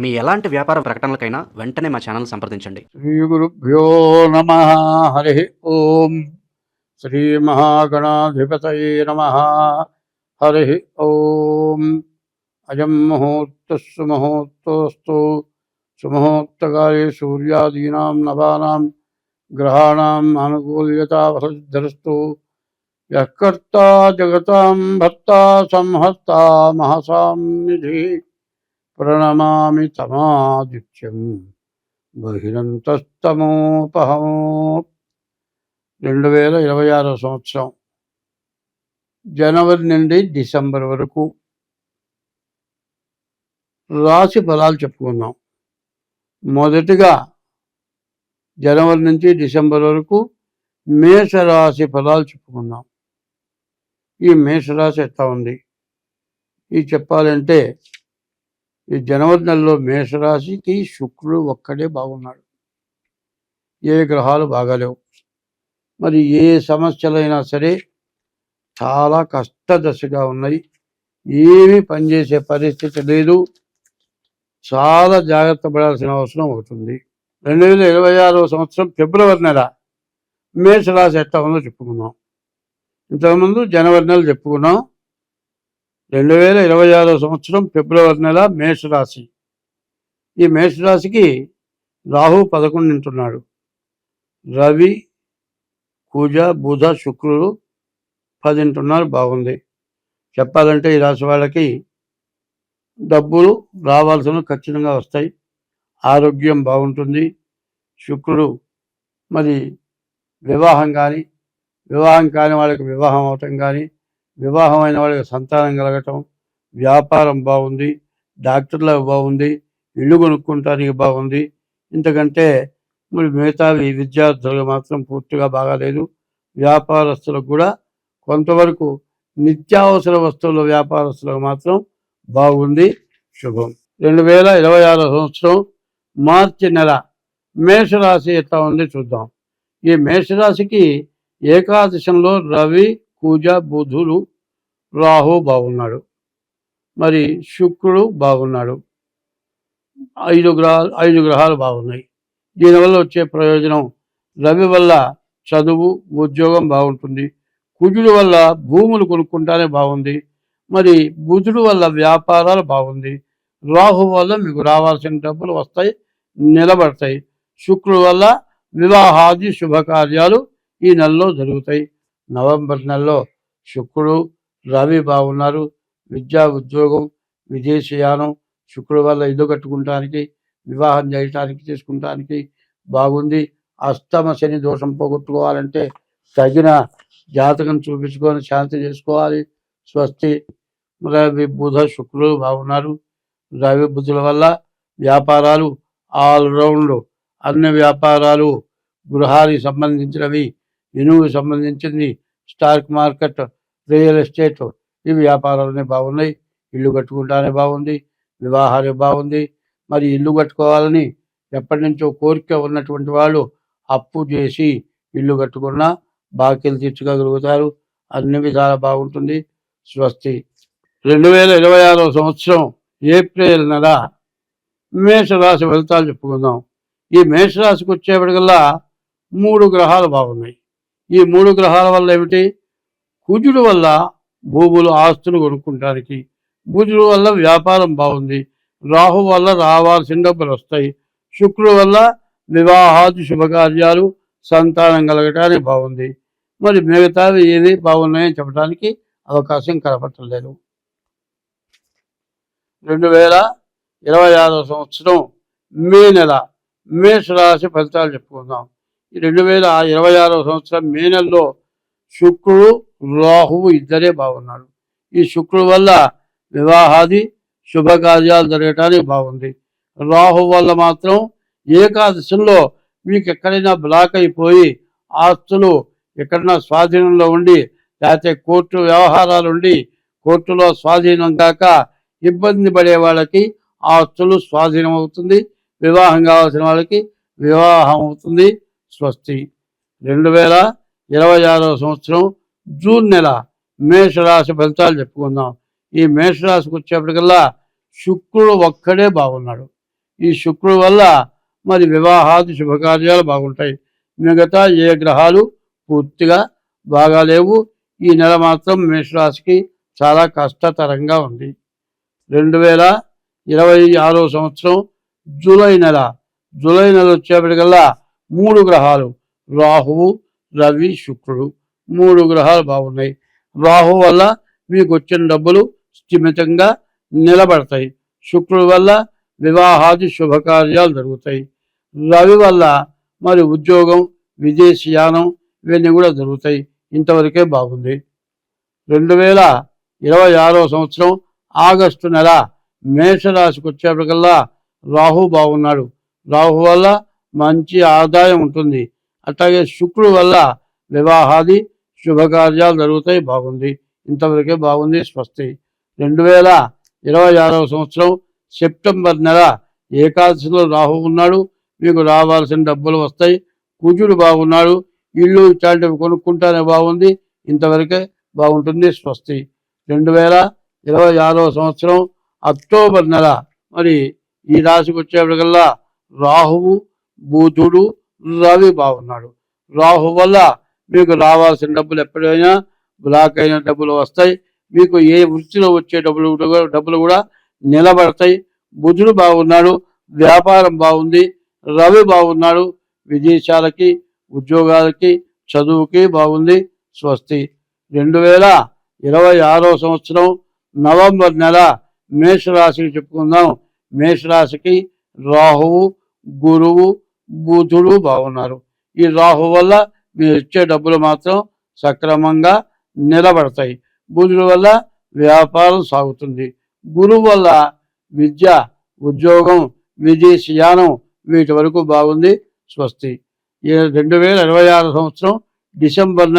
మీ ఎలాంటి వ్యాపార ప్రకటనలకైనా వెంటనే మా ఛానల్ సంప్రదించండి. శ్రీ గురుభ్యో నమ. హరి ఓం. శ్రీ మహాగణాధిపతయే నమ. హరి ఓం. అయం ముహూర్తస్సు ముహూర్తోస్తు. సుముహూర్తకాలే సూర్యాదీనాం నవానాం గ్రహాణాం అనుకూల్యతావసిద్ధరస్తు. యః కర్తా జగతాం భర్తా సంహర్తా మహసాం నిధి. ప్రణమామి తమాదిత్యం బహిరంతస్తమోపహం. 2026 సంవత్సరం జనవరి నుండి డిసెంబర్ వరకు రాశి ఫలాలు చెప్పుకుందాం. మొదటిగా జనవరి నుంచి డిసెంబర్ వరకు మేషరాశి ఫలాలు చెప్పుకుందాం. ఈ మేషరాశి ఎట్లా ఉంది ఇది చెప్పాలంటే, ఈ జనవరి నెలలో మేషరాశికి శుక్రుడు ఒక్కడే బాగున్నాడు, ఏ గ్రహాలు బాగాలేవు. మరి ఏ సమస్యలైనా సరే చాలా కష్టదశగా ఉన్నాయి, ఏమీ పనిచేసే పరిస్థితి లేదు, చాలా జాగ్రత్త పడాల్సిన అవసరం అవుతుంది. 2026 సంవత్సరం ఫిబ్రవరి నెల మేషరాశి ఎట్లా ఉందో చెప్పుకున్నాం. ఇంతకుముందు జనవరి నెల చెప్పుకున్నాం. 2026 సంవత్సరం ఫిబ్రవరి నెల మేషరాశి. ఈ మేషరాశికి రాహు 11 ఉంటున్నాడు, రవి కుజ బుధ శుక్రుడు 10 ఉంటున్నారు. బాగుంది. చెప్పాలంటే ఈ రాశి వాళ్ళకి డబ్బులు రావాల్సినవి ఖచ్చితంగా వస్తాయి, ఆరోగ్యం బాగుంటుంది. శుక్రుడు మరి వివాహం కానీ, వివాహం కాని వాళ్ళకి వివాహం అవటం కానీ, వివాహమైన వాళ్ళకి సంతానం కలగటం, వ్యాపారం బాగుంది, డాక్టర్లకు బాగుంది, ఇల్లు కొనుక్కుంటానికి బాగుంది. ఇంతకంటే మరి మిగతావి విద్యార్థులకు మాత్రం పూర్తిగా బాగాలేదు. వ్యాపారస్తులకు కూడా కొంతవరకు నిత్యావసర వస్తువుల వ్యాపారస్తులకు మాత్రం బాగుంది, శుభం. 2026 సంవత్సరం మార్చి నెల మేషరాశి ఎట్లా ఉంది చూద్దాం. ఈ మేషరాశికి ఏకాదశంలో రవి కుజ బుధుడు రాహు బాగున్నాడు, మరి శుక్రుడు బాగున్నాడు. 5 గ్రహాలు బాగున్నాయి. దీనివల్ల వచ్చే ప్రయోజనం, రవి వల్ల చదువు ఉద్యోగం బాగుంటుంది, కుజుడు వల్ల భూములు కొనుక్కుంటానే బాగుంది, మరి బుధుడు వల్ల వ్యాపారాలు బాగుంది, రాహు వల్ల మీకు రావాల్సిన డబ్బులు వస్తాయి, నిలబడతాయి. శుక్రుడు వల్ల వివాహాది శుభకార్యాలు ఈ నెలలో జరుగుతాయి. నవంబర్ నెలలో శుక్రుడు రవి బాగున్నారు, విద్యా ఉద్యోగం విదేశీయానం, శుక్రుడు వల్ల ఇల్లు కట్టుకుంటానికి, వివాహం చేయటానికి, చేసుకుంటానికి బాగుంది. అష్టమ శని దోషం పోగొట్టుకోవాలంటే తగిన జాతకం చూపించుకొని శాంతి చేసుకోవాలి. స్వస్తి. రవి బుధ శుక్రుడు బాగున్నారు. రవి బుధుల వల్ల వ్యాపారాలు ఆల్రౌండ్, అన్ని వ్యాపారాలు, గృహానికి సంబంధించినవి, ఇనువుకి సంబంధించింది, స్టాక్ మార్కెట్, రియల్ ఎస్టేట్, ఈ వ్యాపారాలనే బాగున్నాయి. ఇల్లు కట్టుకుంటానే బాగుంది, వివాహాలు బాగుంది. మరి ఇల్లు కట్టుకోవాలని ఎప్పటి నుంచో కోరిక ఉన్నటువంటి వాళ్ళు అప్పు చేసి ఇల్లు కట్టుకున్నా బాకీలు తీర్చుకోగలుగుతారు. అన్ని విధాలు బాగుంటుంది. స్వస్తి. 2026 సంవత్సరం ఏప్రిల్ నెల మేషరాశి ఫలితాలు చెప్పుకుందాం. ఈ మేషరాశికి వచ్చేప్పటికల్లా 3 గ్రహాలు బాగున్నాయి. ఈ 3 గ్రహాల వల్ల ఏమిటి? కుజుడు వల్ల భూములు ఆస్తులు కొనుక్కుంటానికి, బుధుడు వల్ల వ్యాపారం బాగుంది, రాహు వల్ల రావాల్సిన డబ్బులు వస్తాయి, శుక్రుడు వల్ల వివాహాది శుభకార్యాలు, సంతానం కలగటానికి బాగుంది. మరి మిగతావి ఏవి బాగున్నాయని చెప్పడానికి అవకాశం కనపట్టలేదు. 2026 సంవత్సరం మే నెల మేషరాశి ఫలితాలు చెప్పుకుందాం. ఈ 2026 సంవత్సరం మే నెలలో శుక్రుడు రాహువు ఇద్దరే బాగున్నాడు. ఈ శుక్రుడు వల్ల వివాహాది శుభకార్యాలు జరగటానికి బాగుంది. రాహు వల్ల మాత్రం ఏకాదశంలో మీకు ఎక్కడైనా బ్లాక్ అయిపోయి ఆస్తులు ఎక్కడైనా స్వాధీనంలో ఉండి, లేకపోతే కోర్టు వ్యవహారాలు ఉండి కోర్టులో స్వాధీనం కాక ఇబ్బంది పడే వాళ్ళకి ఆస్తులు స్వాధీనం అవుతుంది, వివాహం కావాల్సిన వాళ్ళకి వివాహం అవుతుంది. స్వస్తి. 2026 సంవత్సరం జూన్ నెల మేషరాశి ఫలితాలు చెప్పుకుందాం. ఈ మేషరాశికి వచ్చేప్పటికల్లా శుక్రుడు ఒక్కడే బాగున్నాడు. ఈ శుక్రుడు వల్ల మరి వివాహాది శుభకార్యాలు బాగుంటాయి. మిగతా ఏ గ్రహాలు పూర్తిగా బాగాలేవు. ఈ నెల మాత్రం మేషరాశికి చాలా కష్టతరంగా ఉంది. 2026 సంవత్సరం జూలై నెల వచ్చేప్పటికల్లా 3 గ్రహాలు రాహువు, రవి, శుక్రుడు 3 గ్రహాలు బాగున్నాయి. రాహు వల్ల మీకు వచ్చిన డబ్బులు స్థిమితంగా నిలబడతాయి. శుక్రుడు వల్ల వివాహాది శుభకార్యాలు జరుగుతాయి. రవి వల్ల మరి ఉద్యోగం, విదేశీయానం ఇవన్నీ కూడా జరుగుతాయి. ఇంతవరకే బాగుంది. 2026 సంవత్సరం ఆగస్టు నెల మేషరాశికి వచ్చేప్పటికల్లా రాహు బాగున్నాడు. రాహు వల్ల మంచి ఆదాయం ఉంటుంది. అట్లాగే శుక్రుడు వల్ల వివాహాది శుభకార్యాలు జరుగుతాయి. బాగుంది. ఇంతవరకే బాగుంది. స్వస్తి. 2026 సంవత్సరం సెప్టెంబర్ నెల ఏకాదశిలో రాహు ఉన్నాడు. మీకు రావాల్సిన డబ్బులు వస్తాయి. కుజుడు బాగున్నాడు. ఇల్లు ఇట్లాంటివి కొనుక్కుంటానే బాగుంది. ఇంతవరకే బాగుంటుంది. స్వస్తి. 2026 సంవత్సరం అక్టోబర్ నెల మరి ఈ రాశికి వచ్చేప్పటికల్లా రాహువు, బుధుడు, రవి బాగున్నాడు. రాహు వల్ల మీకు రావాల్సిన డబ్బులు ఎప్పుడైనా బ్లాక్ అయిన డబ్బులు వస్తాయి. మీకు ఏ వృత్తిలో వచ్చే డబ్బులు కూడా నిలబడతాయి. బుధుడు బాగున్నాడు. వ్యాపారం బాగుంది. రవి బాగున్నాడు. విదేశాలకి, ఉద్యోగాలకి, చదువుకి బాగుంది. స్వస్తి. 2026 సంవత్సరం నవంబర్ నెల మేషరాశికి చెప్పుకుందాం. మేషరాశికి రాహువు, గురువు, బుధుడు బాగున్నారు. ఈ రాహు వల్ల మీరు ఇచ్చే డబ్బులు మాత్రం సక్రమంగా నిలబడతాయి. బుధుడు వల్ల వ్యాపారం సాగుతుంది. గురువు వల్ల విద్య, ఉద్యోగం, విదేశీయానం వీటి వరకు బాగుంది. స్వస్తి. 2026 సంవత్సరం డిసెంబర్